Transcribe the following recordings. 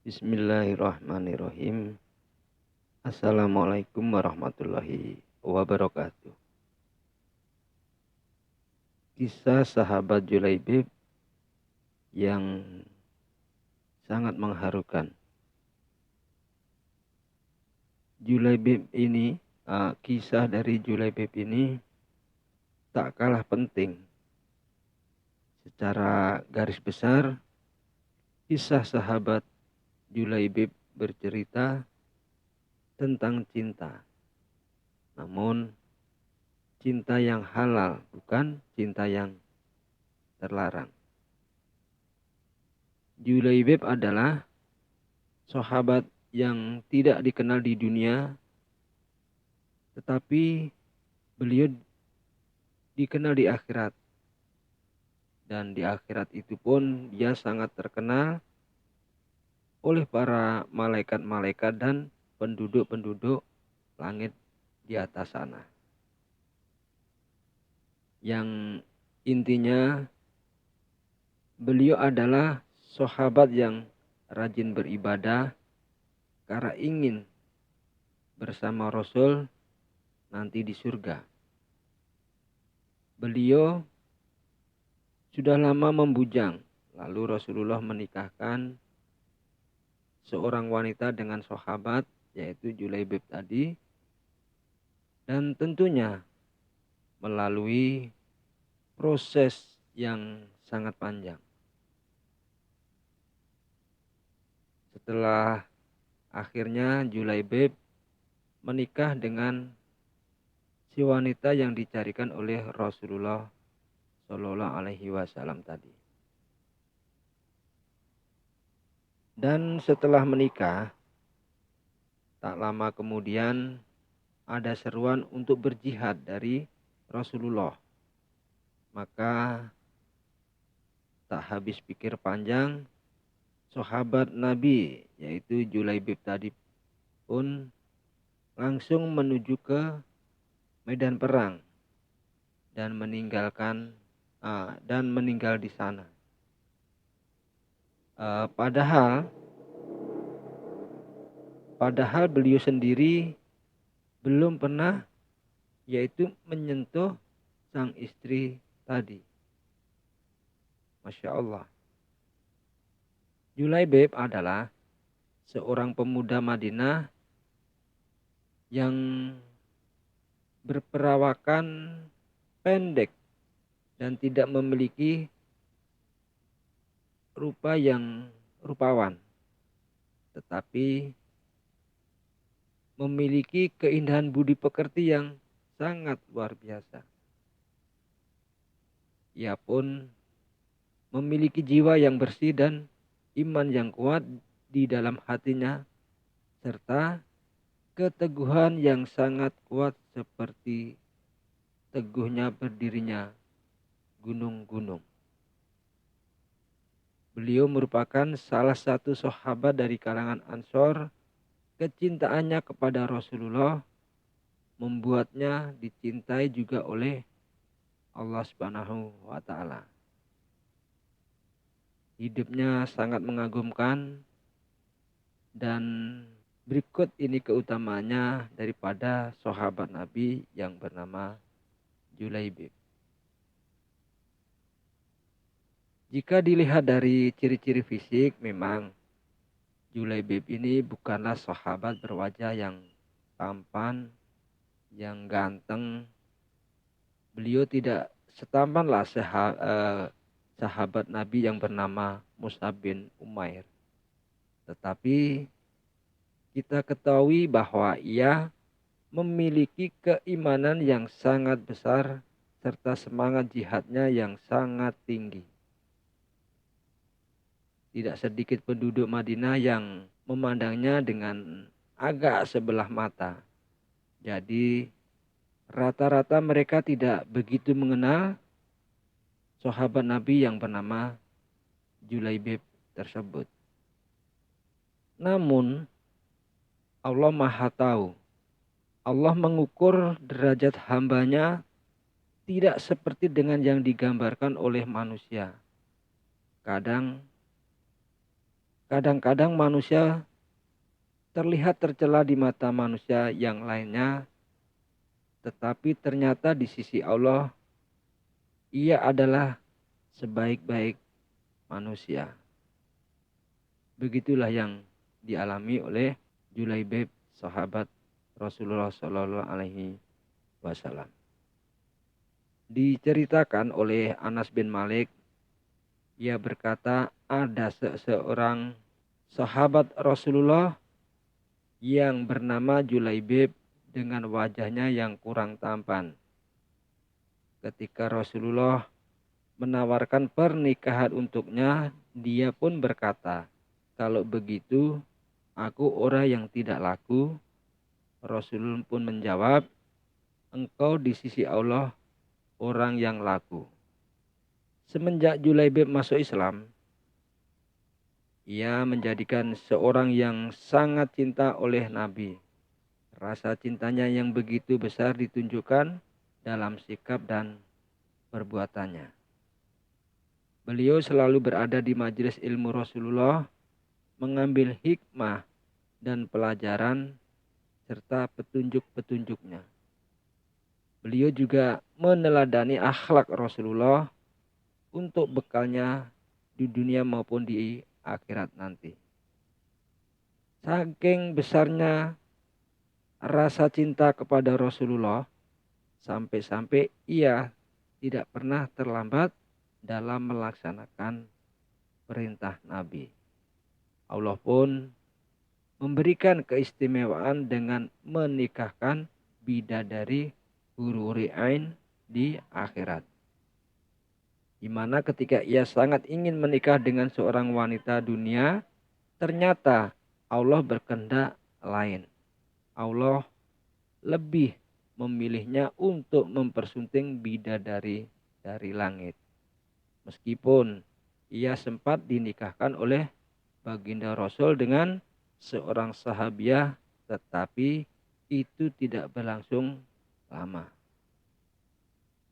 Bismillahirrahmanirrahim. Assalamualaikum warahmatullahi wabarakatuh. Kisah sahabat Julaibib yang sangat mengharukan. Kisah dari Julaibib ini tak kalah penting. Secara garis besar, kisah sahabat Julaibib bercerita tentang cinta. Namun cinta yang halal, bukan cinta yang terlarang. Julaibib adalah sahabat yang tidak dikenal di dunia, tetapi beliau dikenal di akhirat. Dan di akhirat itu pun dia sangat terkenal oleh para malaikat-malaikat dan penduduk-penduduk langit di atas sana. Yang intinya beliau adalah sahabat yang rajin beribadah karena ingin bersama Rasul nanti di surga. Beliau sudah lama membujang, lalu Rasulullah menikahkan seorang wanita dengan sahabat, yaitu Julaibib tadi, dan tentunya melalui proses yang sangat panjang. Setelah akhirnya Julaibib menikah dengan si wanita yang dicarikan oleh Rasulullah Shallallahu Alaihi Wasallam tadi. Dan setelah menikah, tak lama kemudian ada seruan untuk berjihad dari Rasulullah. Maka tak habis pikir panjang, sahabat Nabi yaitu Julaibib tadi pun langsung menuju ke medan perang dan meninggal di sana. Padahal beliau sendiri belum pernah yaitu menyentuh sang istri tadi. Masya Allah. Julaibib adalah seorang pemuda Madinah yang berperawakan pendek dan tidak memiliki rupa yang rupawan, tetapi memiliki keindahan budi pekerti yang sangat luar biasa. Ia pun memiliki jiwa yang bersih dan iman yang kuat di dalam hatinya, serta keteguhan yang sangat kuat seperti teguhnya berdirinya gunung-gunung. Beliau merupakan salah satu sahabat dari kalangan Ansor. Kecintaannya kepada Rasulullah membuatnya dicintai juga oleh Allah Subhanahu wa Ta'ala. Hidupnya sangat mengagumkan, dan berikut ini keutamaannya daripada sahabat Nabi yang bernama Julaibib. Jika dilihat dari ciri-ciri fisik, memang Julaibib ini bukanlah sahabat berwajah yang tampan, yang ganteng. Beliau tidak setampanlah sahabat Nabi yang bernama Mus'ab bin Umair. Tetapi kita ketahui bahwa ia memiliki keimanan yang sangat besar serta semangat jihadnya yang sangat tinggi. Tidak sedikit penduduk Madinah yang memandangnya dengan agak sebelah mata. Jadi rata-rata mereka tidak begitu mengenal sahabat Nabi yang bernama Julaibib tersebut. Namun Allah Maha tahu. Allah mengukur derajat hambanya tidak seperti dengan yang digambarkan oleh manusia. Kadang Kadang-kadang manusia terlihat tercela di mata manusia yang lainnya, tetapi ternyata di sisi Allah, ia adalah sebaik-baik manusia. Begitulah yang dialami oleh Julaibib, sahabat Rasulullah Shallallahu Alaihi Wasallam. Diceritakan oleh Anas bin Malik, ia berkata ada seorang sahabat Rasulullah yang bernama Julaibib dengan wajahnya yang kurang tampan. Ketika Rasulullah menawarkan pernikahan untuknya, dia pun berkata, "Kalau begitu, aku orang yang tidak laku." Rasul pun menjawab, "Engkau di sisi Allah orang yang laku." Semenjak Julaibib masuk Islam, ia menjadikan seorang yang sangat cinta oleh Nabi. Rasa cintanya yang begitu besar ditunjukkan dalam sikap dan perbuatannya. Beliau selalu berada di majelis ilmu Rasulullah, mengambil hikmah dan pelajaran serta petunjuk-petunjuknya. Beliau juga meneladani akhlak Rasulullah untuk bekalnya di dunia maupun di akhirat nanti. Saking besarnya rasa cinta kepada Rasulullah, sampai-sampai ia tidak pernah terlambat dalam melaksanakan perintah Nabi. Allah pun memberikan keistimewaan dengan menikahkan bidadari huri ain di akhirat. Di mana ketika ia sangat ingin menikah dengan seorang wanita dunia, ternyata Allah berkehendak lain. Allah lebih memilihnya untuk mempersunting bidadari dari langit. Meskipun ia sempat dinikahkan oleh baginda Rasul dengan seorang sahabiah, tetapi itu tidak berlangsung lama.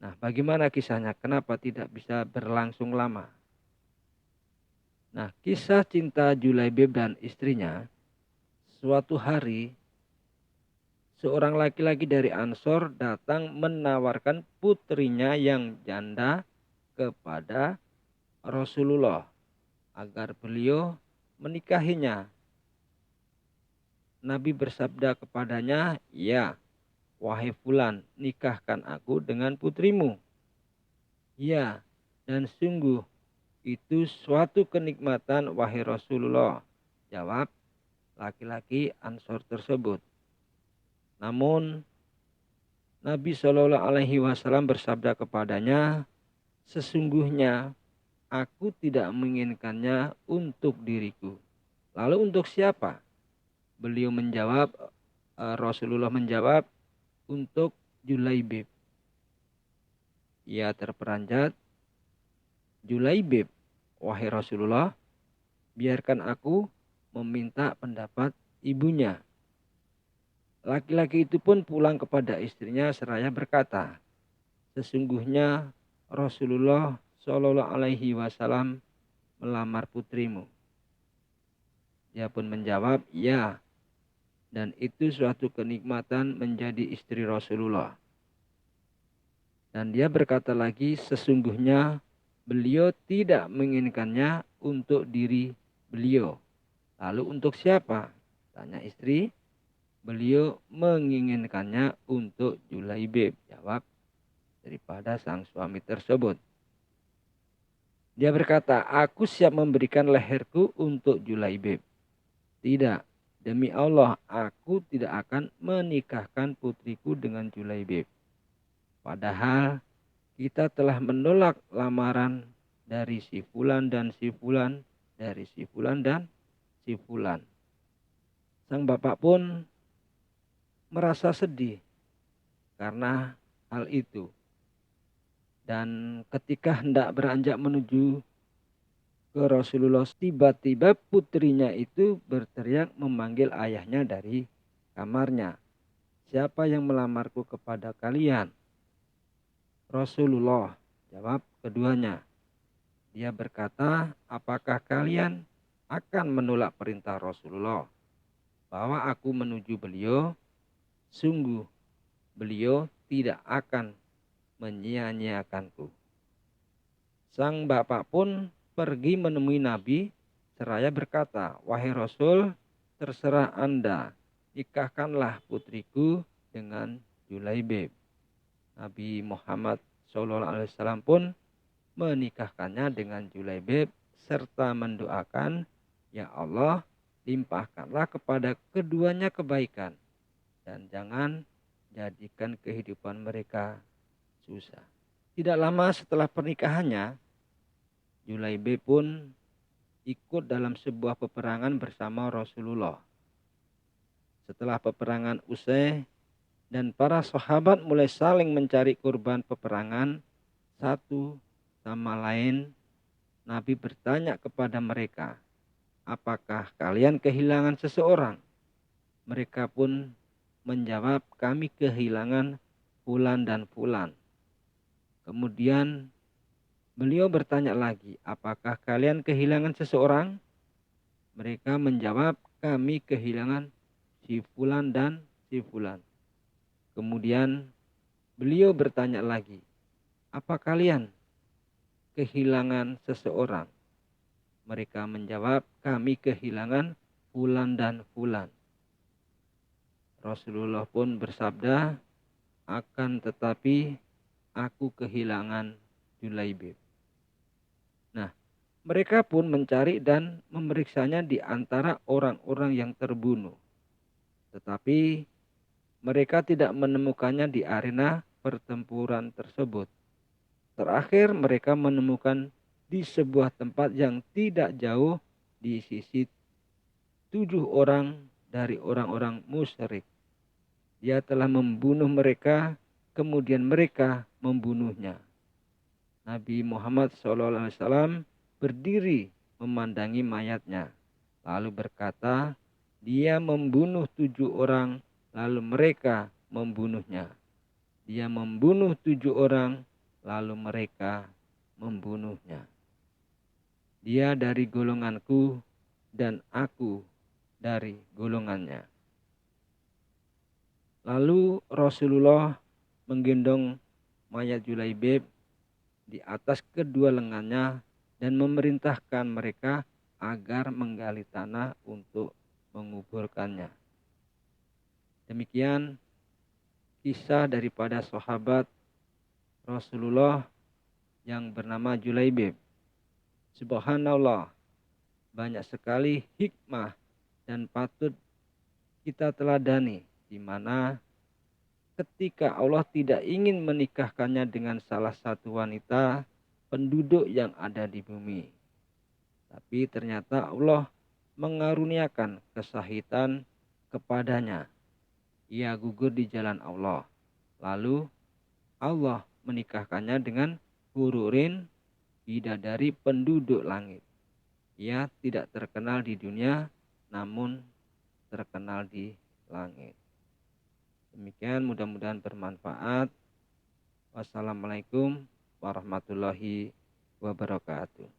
Nah, bagaimana kisahnya? Kenapa tidak bisa berlangsung lama? Nah, kisah cinta Julaibib dan istrinya, suatu hari seorang laki-laki dari Ansor datang menawarkan putrinya yang janda kepada Rasulullah agar beliau menikahinya. Nabi bersabda kepadanya, "Ya, wahai fulan, nikahkan aku dengan putrimu." "Ya, dan sungguh itu suatu kenikmatan wahai Rasulullah," jawab laki-laki Ansor tersebut. Namun Nabi Shallallahu Alaihi Wasallam bersabda kepadanya, "Sesungguhnya aku tidak menginginkannya untuk diriku." "Lalu untuk siapa?" Rasulullah menjawab, "Untuk Julaibib." Ia terperanjat, "Julaibib, wahai Rasulullah, biarkan aku meminta pendapat ibunya." Laki-laki itu pun pulang kepada istrinya seraya berkata, "Sesungguhnya Rasulullah Shallallahu Alaihi Wasallam melamar putrimu." Dia pun menjawab, "Ya, dan itu suatu kenikmatan menjadi istri Rasulullah." Dan dia berkata lagi, "Sesungguhnya beliau tidak menginginkannya untuk diri beliau." "Lalu untuk siapa?" tanya istri. "Beliau menginginkannya untuk Julaibib," jawab daripada sang suami tersebut. Dia berkata, "Aku siap memberikan leherku untuk Julaibib." "Tidak, demi Allah, aku tidak akan menikahkan putriku dengan Julaibib. Padahal kita telah menolak lamaran dari si fulan dan si fulan, dari si fulan dan si fulan." Sang bapak pun merasa sedih karena hal itu. Dan ketika hendak beranjak menuju ke Rasulullah, tiba-tiba putrinya itu berteriak memanggil ayahnya dari kamarnya. "Siapa yang melamarku kepada kalian?" "Rasulullah," jawab keduanya. Dia berkata, "Apakah kalian akan menolak perintah Rasulullah bahwa aku menuju beliau, sungguh beliau tidak akan menyia-nyiakanku. Sang bapak pun pergi menemui Nabi seraya berkata, "Wahai Rasul, terserah Anda, nikahkanlah putriku dengan Julaibib." Nabi Muhammad SAW pun menikahkannya dengan Julaibib serta mendoakan, "Ya Allah, limpahkanlah kepada keduanya kebaikan dan jangan jadikan kehidupan mereka susah." Tidak lama setelah pernikahannya, Julaibib pun ikut dalam sebuah peperangan bersama Rasulullah. Setelah peperangan usai dan para sahabat mulai saling mencari korban peperangan satu sama lain, Nabi bertanya kepada mereka, "Apakah kalian kehilangan seseorang?" Mereka pun menjawab, "Kami kehilangan fulan dan fulan." Kemudian beliau bertanya lagi, "Apakah kalian kehilangan seseorang?" Mereka menjawab, "Kami kehilangan si fulan dan si fulan." Kemudian beliau bertanya lagi, "Apa kalian kehilangan seseorang?" Mereka menjawab, "Kami kehilangan fulan dan fulan." Rasulullah pun bersabda, "Akan tetapi aku kehilangan Julaibib." Nah, mereka pun mencari dan memeriksanya di antara orang-orang yang terbunuh. Tetapi mereka tidak menemukannya di arena pertempuran tersebut. Terakhir mereka menemukan di sebuah tempat yang tidak jauh di sisi 7 orang dari orang-orang musyrik. Dia telah membunuh mereka, kemudian mereka membunuhnya. Nabi Muhammad SAW berdiri memandangi mayatnya, lalu berkata, "Dia membunuh 7 orang, lalu mereka membunuhnya. Dia membunuh 7 orang, lalu mereka membunuhnya. Dia dari golonganku dan aku dari golongannya." Lalu Rasulullah menggendong mayat Julaibib di atas kedua lengannya dan memerintahkan mereka agar menggali tanah untuk menguburkannya. Demikian kisah daripada sahabat Rasulullah yang bernama Julaibib. Subhanallah, banyak sekali hikmah dan patut kita teladani, di mana ketika Allah tidak ingin menikahkannya dengan salah satu wanita penduduk yang ada di bumi. Tapi ternyata Allah mengaruniakan kesahitan kepadanya. Ia gugur di jalan Allah. Lalu Allah menikahkannya dengan Hururin, bidadari penduduk langit. Ia tidak terkenal di dunia, namun terkenal di langit. Demikian, mudah-mudahan bermanfaat. Wassalamualaikum warahmatullahi wabarakatuh.